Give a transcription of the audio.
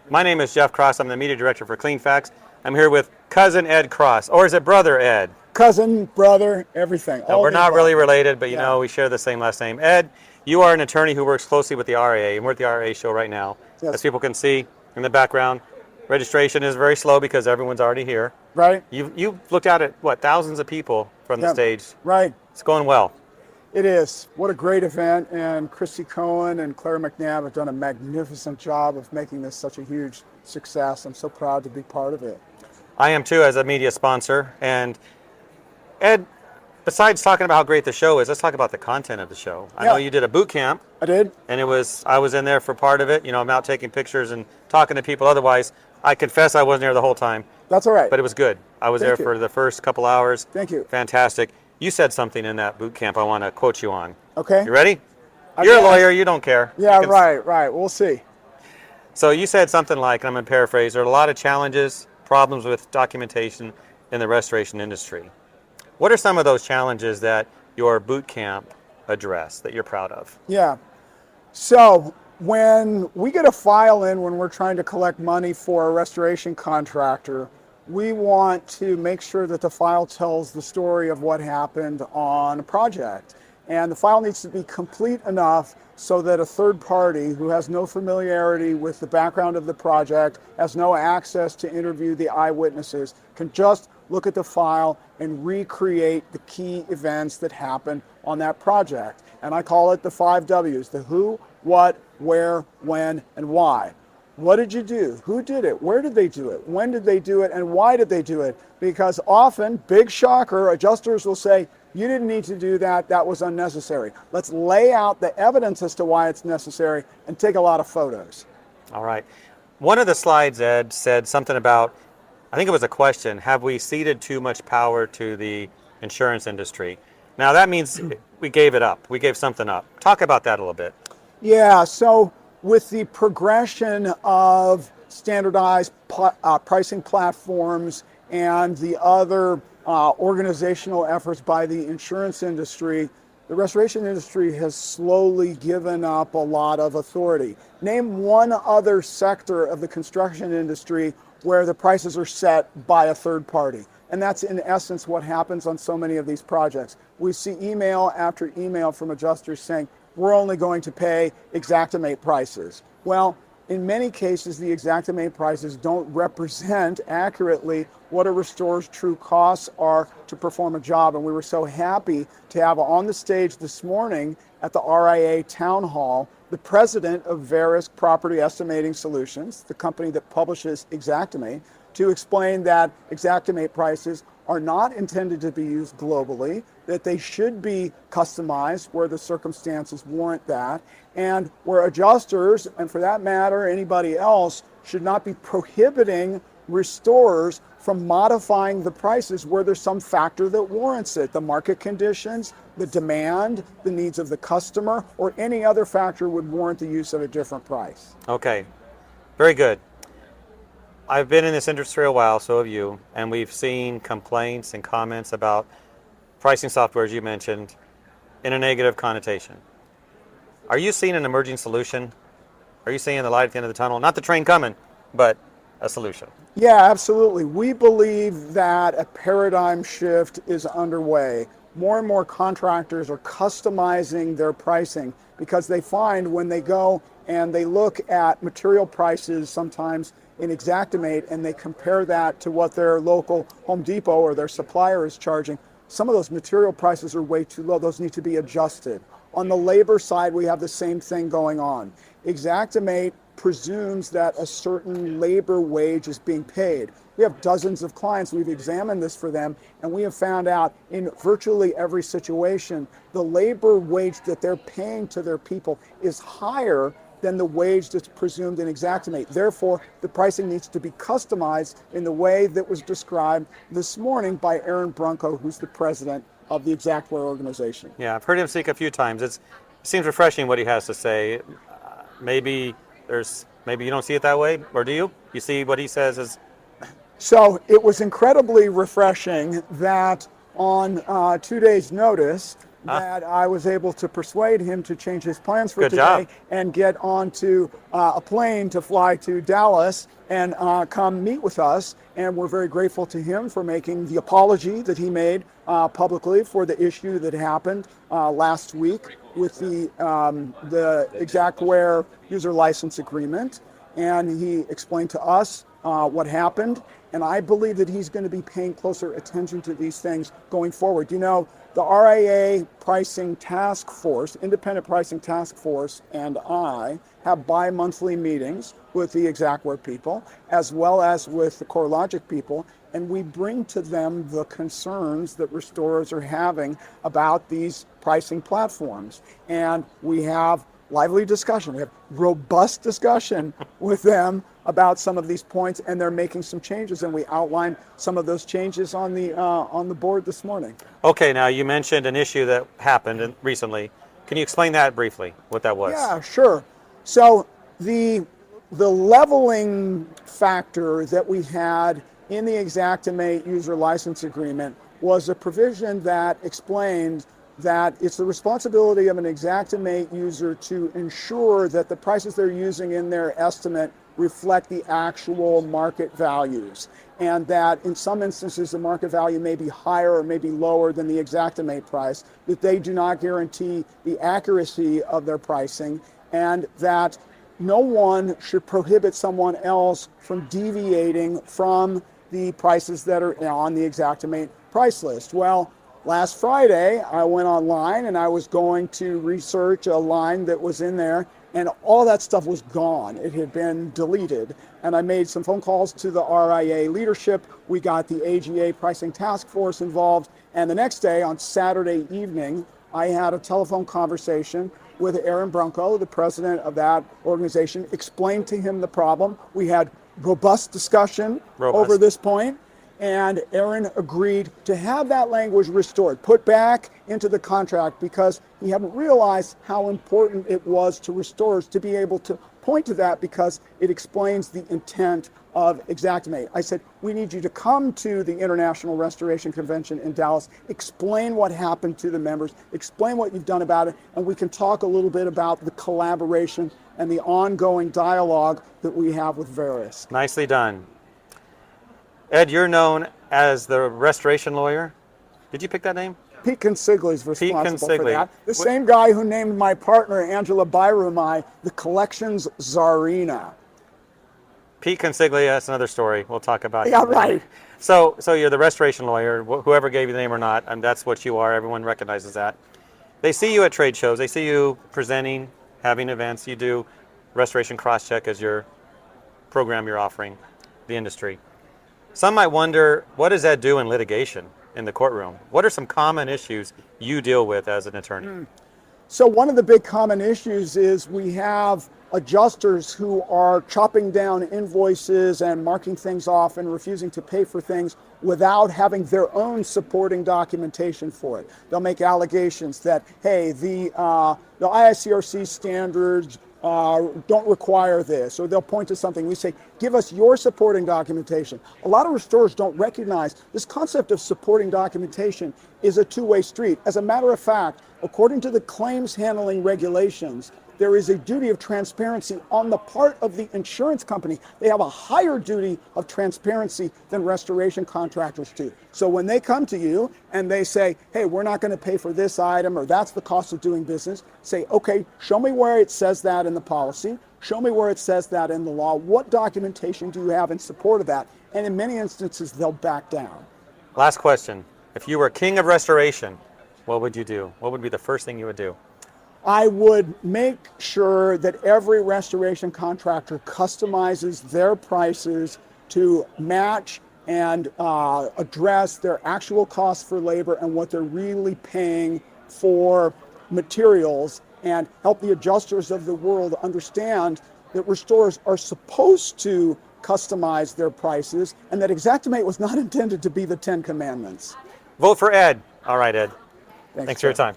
My name is Jeff Cross. I'm the media director for CleanFacts. I'm here with cousin Ed Cross, or is it brother Ed? Cousin, brother, everything. No, we're not really related, but Yeah. we share the same last name. Ed, you are an attorney who works closely with the RIA, and we're at the RIA show right now. Yes. As people can see in the background, registration is very slow because everyone's already here. Right? You've looked out at, what, thousands of people from the Yep. stage. Right. It's going well. It is. What a great event. And Christy Cohen and Claire McNabb have done a magnificent job of making this such a huge success. I'm so proud to be part of it. I am too, as a media sponsor. And Ed, besides talking about how great the show is, let's talk about the content of the show. I know you did a boot camp. I did. And I was in there for part of it. I'm out taking pictures and talking to people. Otherwise, I confess I wasn't there the whole time. That's all right. But it was good. I was there for the first couple hours. Thank you. Fantastic. You said something in that boot camp I want to quote you on. Okay. You ready? You're a lawyer. You don't care. Yeah, right. We'll see. So you said something like, and I'm going to paraphrase, there are a lot of challenges, problems with documentation in the restoration industry. What are some of those challenges that your boot camp addressed that you're proud of? Yeah. So when we get a file in when we're trying to collect money for a restoration contractor, we want to make sure that the file tells the story of what happened on a project. And the file needs to be complete enough so that a third party who has no familiarity with the background of the project, has no access to interview the eyewitnesses, can just look at the file and recreate the key events that happened on that project. And I call it the 5 W's, the who, what, where, when, and why. What did you do? Who did it? Where did they do it? When did they do it? And why did they do it? Because often, big shocker, adjusters will say, you didn't need to do that. That was unnecessary. Let's lay out the evidence as to why it's necessary and take a lot of photos. All right. One of the slides, Ed, said something about, I think it was a question, have we ceded too much power to the insurance industry? Now that means we gave it up. We gave something up. Talk about that a little bit. Yeah, so with the progression of standardized pricing platforms and the other organizational efforts by the insurance industry, the restoration industry has slowly given up a lot of authority. Name one other sector of the construction industry where the prices are set by a third party. And that's in essence what happens on so many of these projects. We see email after email from adjusters saying, we're only going to pay Xactimate prices. Well, in many cases, the Xactimate prices don't represent accurately what a restorer's true costs are to perform a job. And we were so happy to have on the stage this morning at the RIA Town Hall, the president of Verisk Property Estimating Solutions, the company that publishes Xactimate, to explain that Xactimate prices are not intended to be used globally, that they should be customized where the circumstances warrant that, and where adjusters, and for that matter, anybody else, should not be prohibiting restorers from modifying the prices where there's some factor that warrants it. The market conditions, the demand, the needs of the customer, or any other factor would warrant the use of a different price. Okay, very good. I've been in this industry a while, so have you, and we've seen complaints and comments about pricing software, as you mentioned, in a negative connotation. Are you seeing an emerging solution? Are you seeing the light at the end of the tunnel? Not the train coming, but a solution. Yeah, absolutely. We believe that a paradigm shift is underway. More and more contractors are customizing their pricing because they find when they go and they look at material prices sometimes in Xactimate and they compare that to what their local Home Depot or their supplier is charging, some of those material prices are way too low. Those need to be adjusted. On the labor side, we have the same thing going on. Xactimate presumes that a certain labor wage is being paid. We have dozens of clients, we've examined this for them, and we have found out in virtually every situation, the labor wage that they're paying to their people is higher than the wage that's presumed in Xactimate. Therefore, the pricing needs to be customized in the way that was described this morning by Aaron Brunko, who's the president of the Xactware organization. Yeah, I've heard him speak a few times. It seems refreshing what he has to say. Maybe you don't see it that way, or do you? You see what he says as... So it was incredibly refreshing that on 2 days' notice, that I was able to persuade him to change his plans for Good today job. and get onto a plane to fly to Dallas and come meet with us. And we're very grateful to him for making the apology that he made publicly for the issue that happened last week with the Exactware user license agreement. And he explained to us what happened. And I believe that he's going to be paying closer attention to these things going forward. You know, the RIA pricing task force, independent pricing task force, and I have bi-monthly meetings with the Exactware people, as well as with the CoreLogic people, and we bring to them the concerns that restorers are having about these pricing platforms. And we have lively discussion. We have robust discussion with them about some of these points, and they're making some changes, and we outlined some of those changes on the board this morning. Okay, now you mentioned an issue that happened recently. Can you explain that briefly, what that was? Yeah, sure. So the leveling factor that we had in the Xactimate user license agreement was a provision that explained that it's the responsibility of an Xactimate user to ensure that the prices they're using in their estimate reflect the actual market values, and that in some instances the market value may be higher or may be lower than the Xactimate price, that they do not guarantee the accuracy of their pricing, and that no one should prohibit someone else from deviating from the prices that are on the Xactimate price list. Well, last Friday, I went online and I was going to research a line that was in there, and all that stuff was gone. It had been deleted. And I made some phone calls to the RIA leadership. We got the AGA pricing task force involved. And the next day, on Saturday evening, I had a telephone conversation with Aaron Brunko, the president of that organization, explained to him the problem. We had robust discussion over this point. And Aaron agreed to have that language restored, put back into the contract, because he hadn't realized how important it was to restorers to be able to point to that, because it explains the intent of Xactimate. I said, we need you to come to the International Restoration Convention in Dallas, explain what happened to the members, explain what you've done about it, and we can talk a little bit about the collaboration and the ongoing dialogue that we have with Verisk. Nicely done. Ed, you're known as the restoration lawyer. Did you pick that name? Pete Consigli is responsible for Consigli. that. The same guy who named my partner, Angela Bayrumai, the collections czarina. Pete Consigli, that's another story. We'll talk about. Yeah, right. So you're the restoration lawyer, whoever gave you the name or not, and that's what you are. Everyone recognizes that. They see you at trade shows. They see you presenting, having events. You do restoration cross-check as your program you're offering the industry. Some might wonder, what does Ed do in litigation in the courtroom? What are some common issues you deal with as an attorney? So one of the big common issues is we have adjusters who are chopping down invoices and marking things off and refusing to pay for things without having their own supporting documentation for it. They'll make allegations that, hey, the IICRC standards don't require this, or they'll point to something. We say, give us your supporting documentation. A lot of restorers don't recognize this concept of supporting documentation is a two-way street. As a matter of fact, according to the claims handling regulations, there is a duty of transparency on the part of the insurance company. They have a higher duty of transparency than restoration contractors do. So when they come to you and they say, hey, we're not going to pay for this item, or that's the cost of doing business, say, okay, show me where it says that in the policy. Show me where it says that in the law. What documentation do you have in support of that? And in many instances, they'll back down. Last question. If you were king of restoration, what would you do? What would be the first thing you would do? I would make sure that every restoration contractor customizes their prices to match and address their actual costs for labor and what they're really paying for materials, and help the adjusters of the world understand that restorers are supposed to customize their prices, and that Xactimate was not intended to be the 10 Commandments. Vote for Ed. All right, Ed. Thanks for your time.